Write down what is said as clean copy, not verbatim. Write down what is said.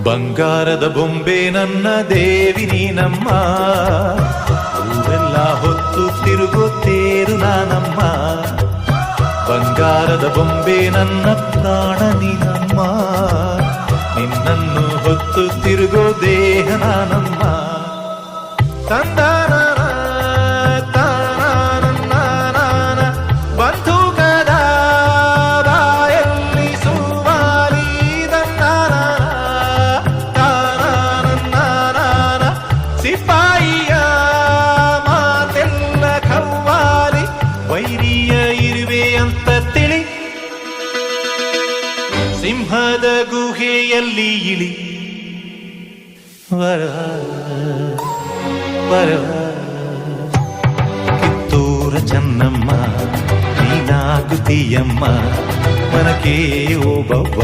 ಬಂಗಾರದ ಬೊಂಬೆ ನನ್ನ ದೇವಿ ನೀನಮ್ಮ, ಊರೆಲ್ಲ ಹೊತ್ತು ತಿರುಗುತ್ತೇರು ನಾನಮ್ಮ. ಬಂಗಾರದ ಬೊಂಬೆ ನನ್ನ ಪ್ರಾಣ ನೀನಮ್ಮ, ನಿನ್ನನ್ನು ಹೊತ್ತು ತಿರುಗೋ ದೇಹ ನಾನಮ್ಮ. ತಂದಾನ ಬಂಧುಕದ ಬಾಯಲ್ಲಿ ಸುವಾಲಿ ಸಿಪಾಯಿಯ ಮಾತೆಲ್ಲ ಖವ್ವಾಲಿ, ವೈರಿಯ ಇರುವೆ ಅಂತ ತಿಳಿ, ಸಿಂಹದ ಗುಹೆಯಲ್ಲಿ ಇಳಿ. ವರ ಕಿತ್ತೂರ ಚೆನ್ನಮ್ಮ ನೀನಾಗುತ್ತೀಯಮ್ಮ, ಮನಕ್ಕೆ ಓಬವ್ವ